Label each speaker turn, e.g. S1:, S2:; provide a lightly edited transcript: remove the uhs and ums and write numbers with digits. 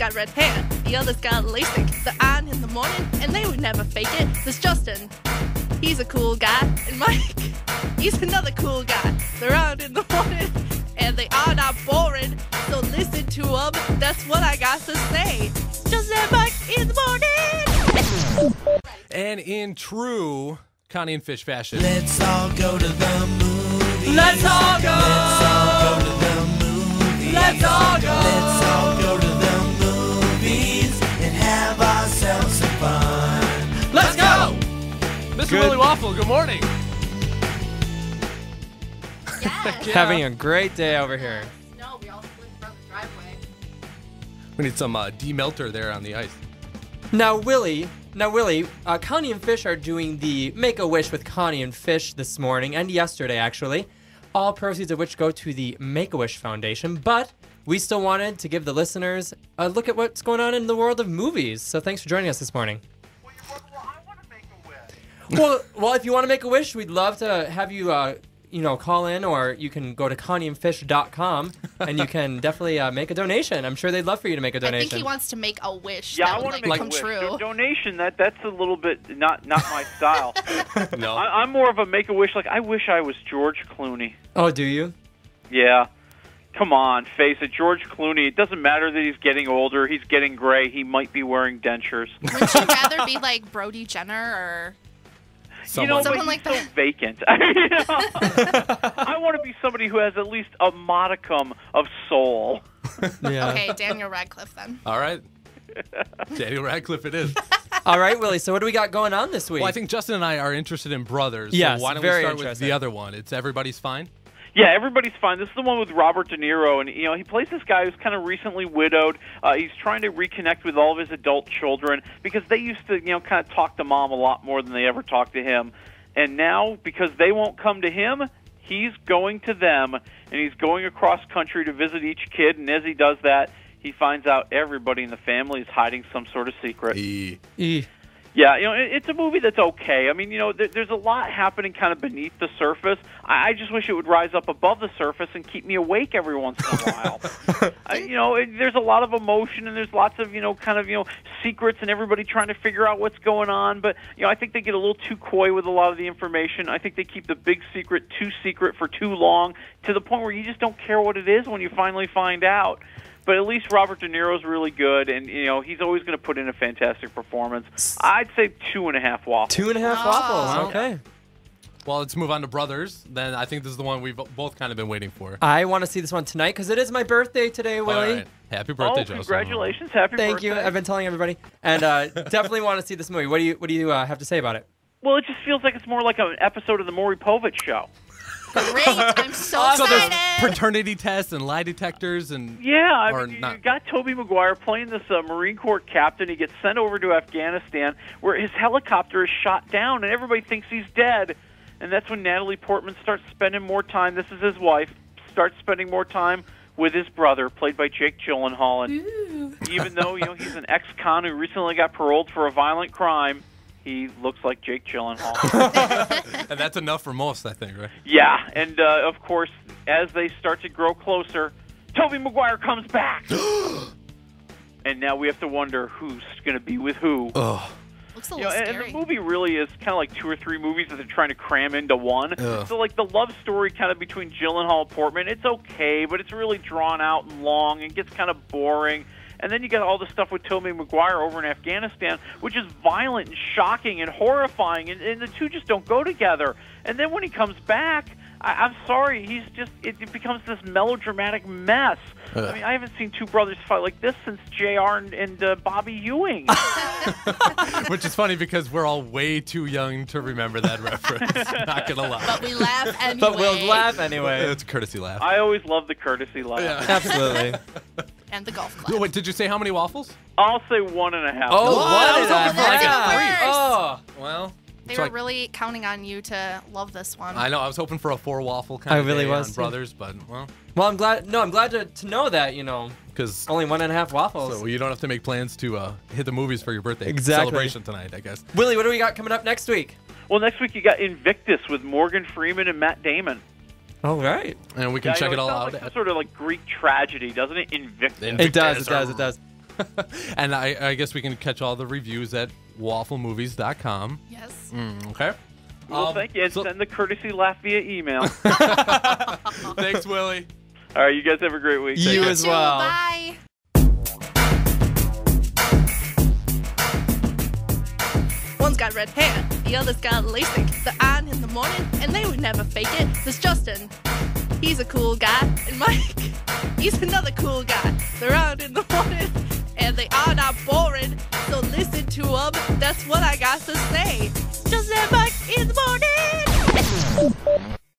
S1: got red hair, the other's got LASIK. They're on in the morning, and they would never fake it. There's Justin, he's a cool guy, and Mike, he's another cool guy. They're on in the morning, and they are not boring, so listen to them. That's what I got to say. It's Justin and Mike in the morning.
S2: And in true Connie and Fish fashion,
S3: let's all go to the movies.
S4: Let's all go.
S3: Let's all go to the movies.
S4: Let's all go.
S3: Let's all go to the movies and have ourselves some fun.
S4: Let's go.
S2: Mr. Willie Waffle, good morning.
S1: Yes.
S4: Having a great day over here.
S1: No, we all split from the driveway.
S2: We need some demelter there on the ice.
S4: Now, Willie, Connie and Fish are doing the Make-A-Wish with Connie and Fish this morning and yesterday, actually. All proceeds of which go to the Make-A-Wish Foundation. But we still wanted to give the listeners a look at what's going on in the world of movies. So thanks for joining us this morning.
S5: Well, I want to make a wish.
S4: Well, if you want to make a wish, we'd love to have you, call in, or you can go to connieandfish.com and you can definitely make a donation. I'm sure they'd love for you to make a donation.
S1: I think he wants to make a wish
S5: Yeah,
S1: that
S5: I
S1: would
S5: want to make
S1: come
S5: a wish.
S1: true.
S5: Donation, that's a little bit not my style.
S2: No.
S5: I'm more of a make a wish. Like, I wish I was George Clooney.
S4: Oh, do you?
S5: Yeah. Come on, face it, George Clooney. It doesn't matter that he's getting older. He's getting gray. He might be wearing dentures.
S1: Would you rather be like Brody Jenner or...
S2: Someone.
S1: Someone
S5: but
S1: like
S5: he's
S1: that.
S5: so vacant. I want to be somebody who has at least a modicum of soul.
S4: Yeah.
S1: Okay, Daniel Radcliffe then.
S2: All right. Daniel Radcliffe it is.
S4: All right, Willie, so what do we got going on this week?
S2: Well, I think Justin and I are interested in brothers.
S4: Yes,
S2: so why don't
S4: very
S2: we start with
S4: interested.
S2: the other one? It's Everybody's Fine?
S5: Yeah, Everybody's Fine. This is the one with Robert De Niro, and he plays this guy who's kind of recently widowed. He's trying to reconnect with all of his adult children because they used to, kind of talk to mom a lot more than they ever talked to him. And now, because they won't come to him, he's going to them, and he's going across country to visit each kid. And as he does that, he finds out everybody in the family is hiding some sort of secret. Yeah, it's a movie that's okay. I mean, there's a lot happening kind of beneath the surface. I just wish it would rise up above the surface and keep me awake every once in a while. There's a lot of emotion and there's lots of, secrets and everybody trying to figure out what's going on. But, I think they get a little too coy with a lot of the information. I think they keep the big secret too secret for too long to the point where you just don't care what it is when you finally find out. But at least Robert De Niro's really good, and he's always going to put in a fantastic performance. I'd say 2.5 waffles.
S4: 2.5 waffles. Okay.
S2: Well, let's move on to Brothers. Then I think this is the one we've both kind of been waiting for.
S4: I want to see this one tonight because it is my birthday today, Willie.
S2: All right. Happy birthday, Joseph.
S5: Congratulations! Happy birthday!
S4: Thank you. I've been telling everybody, and definitely want to see this movie. What do you have to say about it?
S5: Well, it just feels like it's more like an episode of the Maury Povich Show.
S1: Great, I'm so
S2: So there's
S1: excited.
S2: paternity tests and lie detectors and
S5: Yeah,
S2: or
S5: I mean,
S2: not.
S5: you got Tobey Maguire playing this Marine Corps captain. He gets sent over to Afghanistan where his helicopter is shot down and everybody thinks he's dead. And that's when Natalie Portman starts spending more time, this is his wife, starts spending more time with his brother, played by Jake Gyllenhaal. And even though he's an ex-con who recently got paroled for a violent crime, he looks like Jake Gyllenhaal.
S2: And that's enough for most, I think, right?
S5: Yeah, and of course, as they start to grow closer, Tobey Maguire comes back. And now we have to wonder who's going to be with who.
S2: Oh.
S1: Looks a little
S5: And
S1: scary.
S5: the movie really is kind of like 2 or 3 movies that they're trying to cram into one.
S2: Ugh.
S5: So, like, the love story kind of between Gyllenhaal and Portman, it's okay, but it's really drawn out and long and gets kind of boring. And then you got all the stuff with Tobey Maguire over in Afghanistan, which is violent and shocking and horrifying, and the two just don't go together. And then when he comes back, I'm sorry, it becomes this melodramatic mess. I mean, I haven't seen two brothers fight like this since JR and Bobby Ewing.
S2: Which is funny because we're all way too young to remember that reference. Not gonna lie.
S1: But we laugh anyway.
S4: But we'll laugh anyway.
S2: It's a courtesy laugh.
S5: I always love the courtesy laugh.
S2: Yeah.
S4: Absolutely.
S1: And the golf club.
S2: Wait, did you say how many waffles?
S5: I'll say 1.5.
S4: Oh,
S1: I
S4: what
S1: was hoping for like a
S4: half.
S1: three.
S4: Oh.
S2: Well,
S1: They
S2: so
S1: were really counting on you to love this one.
S2: I know. I was hoping for a 4 waffle kind
S4: I
S2: of
S4: really
S2: day
S4: was,
S2: on
S4: too.
S2: Brothers, but well,
S4: Well, I'm glad. No, I'm glad to know that
S2: because
S4: only 1.5 waffles.
S2: so you don't have to make plans to hit the movies for your birthday
S4: Exactly.
S2: celebration tonight, I guess.
S4: Willie, what do we got coming up next week?
S5: Well, next week you got Invictus with Morgan Freeman and Matt Damon.
S4: All right.
S2: And we can check it all
S5: sounds
S2: out.
S5: like some sort of like Greek tragedy, doesn't it? Invictus.
S4: It does. It does. It does.
S2: And I guess we can catch all the reviews at wafflemovies.com.
S1: Yes.
S2: Okay.
S5: Well, thank you. And send the courtesy laugh via email.
S2: Thanks, Willie.
S5: All right, you guys have a great week.
S4: You
S5: Take
S4: as
S1: Too,
S4: well.
S1: Bye. One's got red hair, the other's got LASIK. They're on in the morning, and they would never fake it. There's Justin, he's a cool guy, and Mike, he's another cool guy. They're on in the morning, and they are not boring. So listen to them, that's what I got to say. Justin and Mike in the morning.